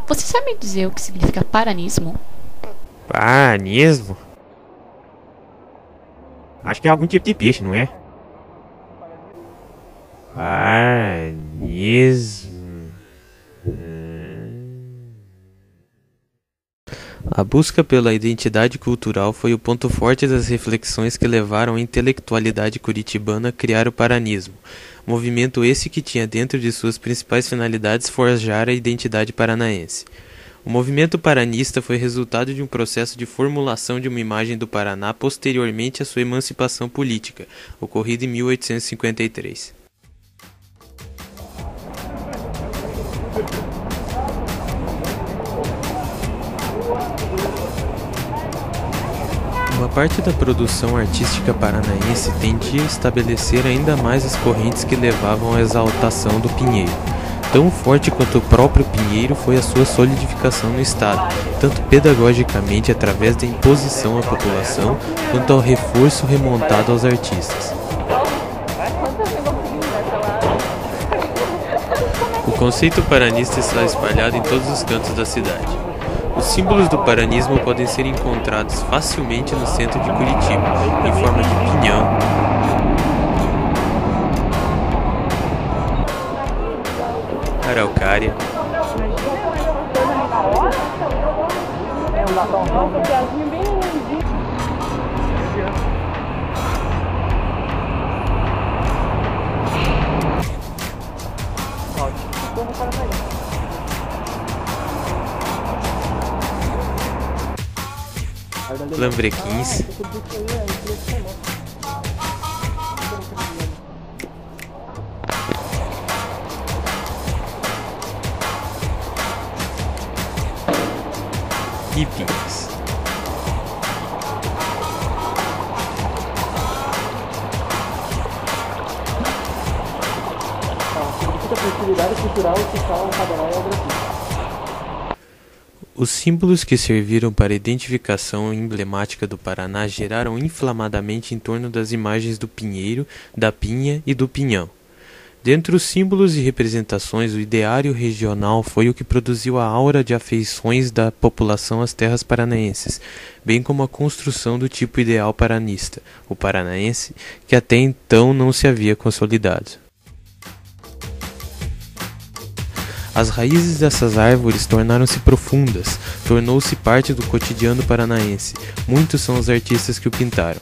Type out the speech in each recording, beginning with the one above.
Você sabe me dizer o que significa paranismo? Paranismo? Acho que é algum tipo de peixe, não é? Paranismo. A busca pela identidade cultural foi o ponto forte das reflexões que levaram a intelectualidade curitibana a criar o paranismo, movimento esse que tinha dentro de suas principais finalidades forjar a identidade paranaense. O movimento paranista foi resultado de um processo de formulação de uma imagem do Paraná posteriormente à sua emancipação política, ocorrida em 1853. Uma parte da produção artística paranaense tendia a estabelecer ainda mais as correntes que levavam à exaltação do pinheiro. Tão forte quanto o próprio pinheiro foi a sua solidificação no Estado, tanto pedagogicamente através da imposição à população, quanto ao reforço remontado aos artistas. O conceito paranista está espalhado em todos os cantos da cidade. Os símbolos do paranismo podem ser encontrados facilmente no centro de Curitiba, em forma de pinhão, araucária, lambrequins, e pinhas. Os símbolos que serviram para a identificação emblemática do Paraná geraram inflamadamente em torno das imagens do pinheiro, da pinha e do pinhão. Dentre os símbolos e representações, o ideário regional foi o que produziu a aura de afeições da população às terras paranaenses, bem como a construção do tipo ideal paranista, o paranaense, que até então não se havia consolidado. As raízes dessas árvores tornaram-se profundas, tornou-se parte do cotidiano paranaense. Muitos são os artistas que o pintaram.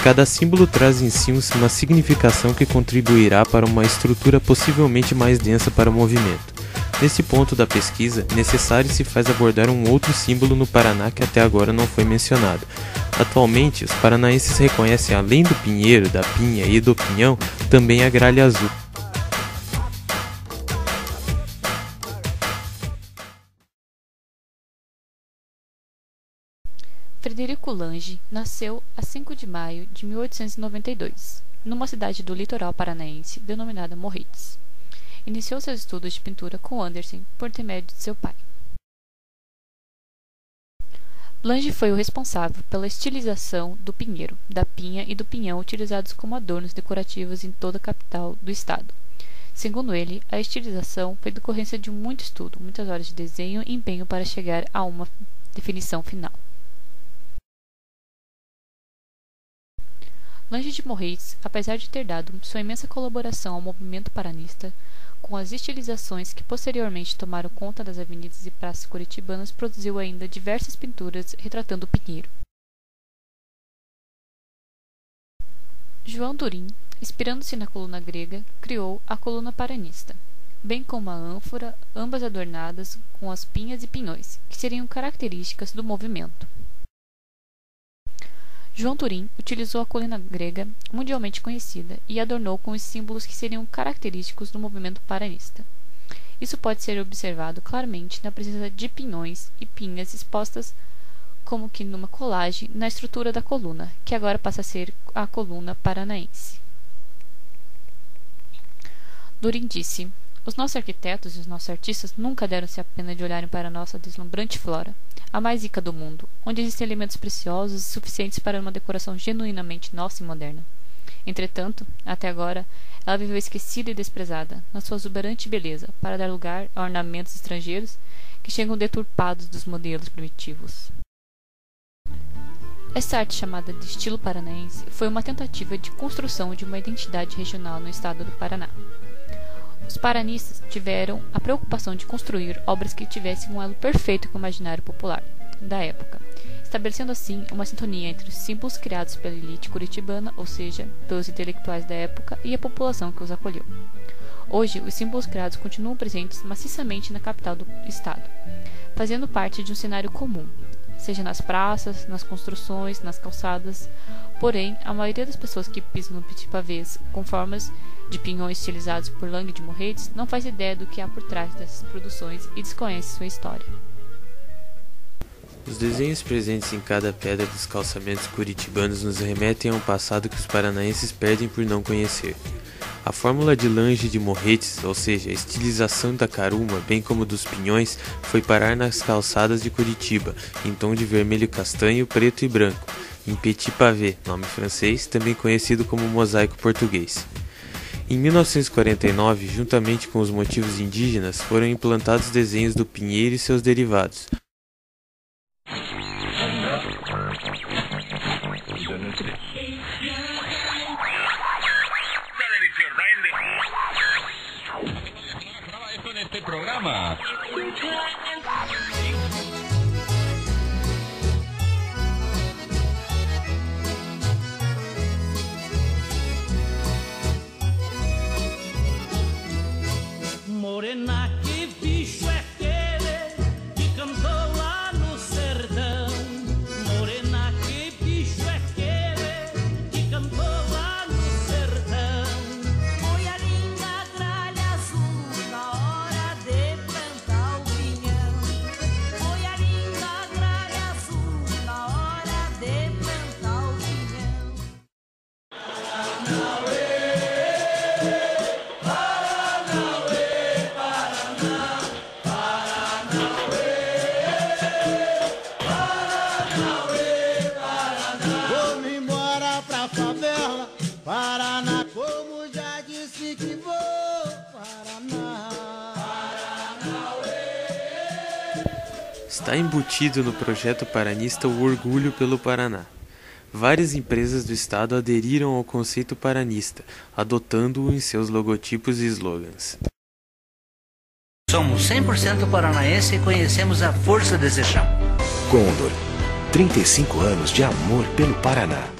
Cada símbolo traz em si uma significação que contribuirá para uma estrutura possivelmente mais densa para o movimento. Nesse ponto da pesquisa, necessário se faz abordar um outro símbolo no Paraná que até agora não foi mencionado. Atualmente, os paranaenses reconhecem, além do pinheiro, da pinha e do pinhão, também a gralha azul. Frederico Lange nasceu a 5 de maio de 1892, numa cidade do litoral paranaense denominada Morretes. Iniciou seus estudos de pintura com Andersen por intermédio de seu pai. Lange foi o responsável pela estilização do pinheiro, da pinha e do pinhão utilizados como adornos decorativos em toda a capital do estado. Segundo ele, a estilização foi decorrência de muito estudo, muitas horas de desenho e empenho para chegar a uma definição final. Lange de Morretes, apesar de ter dado sua imensa colaboração ao movimento paranista, com as estilizações que posteriormente tomaram conta das avenidas e praças curitibanas, produziu ainda diversas pinturas retratando o pinheiro. João Turim, inspirando-se na coluna grega, criou a coluna paranista, bem como a ânfora, ambas adornadas com as pinhas e pinhões, que seriam características do movimento. João Turim utilizou a coluna grega, mundialmente conhecida, e adornou com os símbolos que seriam característicos do movimento paranista. Isso pode ser observado claramente na presença de pinhões e pinhas expostas como que numa colagem na estrutura da coluna, que agora passa a ser a coluna paranaense. Turim disse: "Os nossos arquitetos e os nossos artistas nunca deram-se a pena de olharem para a nossa deslumbrante flora, a mais rica do mundo, onde existem elementos preciosos e suficientes para uma decoração genuinamente nossa e moderna. Entretanto, até agora, ela viveu esquecida e desprezada, na sua exuberante beleza, para dar lugar a ornamentos estrangeiros que chegam deturpados dos modelos primitivos. Essa arte, chamada de estilo paranaense, foi uma tentativa de construção de uma identidade regional no estado do Paraná. Os paranistas tiveram a preocupação de construir obras que tivessem um elo perfeito com o imaginário popular da época, estabelecendo assim uma sintonia entre os símbolos criados pela elite curitibana, ou seja, pelos intelectuais da época, e a população que os acolheu. Hoje, os símbolos criados continuam presentes maciçamente na capital do estado, fazendo parte de um cenário comum, seja nas praças, nas construções, nas calçadas. Porém, a maioria das pessoas que pisam no petit pavês com formas de pinhões estilizados por Lang de Moretti não faz ideia do que há por trás dessas produções e desconhece sua história. Os desenhos presentes em cada pedra dos calçamentos curitibanos nos remetem a um passado que os paranaenses perdem por não conhecer. A fórmula de Lange de Moretti, ou seja, a estilização da caruma, bem como dos pinhões, foi parar nas calçadas de Curitiba, em tom de vermelho castanho, preto e branco, em petit pavé, nome francês, também conhecido como mosaico português. Em 1949, juntamente com os motivos indígenas, foram implantados desenhos do pinheiro e seus derivados. Morena, que bicho é aquele que cantou lá no sertão? Morena, que bicho é aquele que cantou lá no sertão? Mulherinha, gralha azul na hora de plantar o pinhão. Mulherinha, gralha azul na hora de plantar o pinhão. Vou-me embora pra favela, Paraná, como já disse que vou, Paraná. Está embutido no projeto paranista o orgulho pelo Paraná. Várias empresas do estado aderiram ao conceito paranista, adotando-o em seus logotipos e slogans. Somos 100% paranaense e conhecemos a força desejada. Condor, 35 anos de amor pelo Paraná.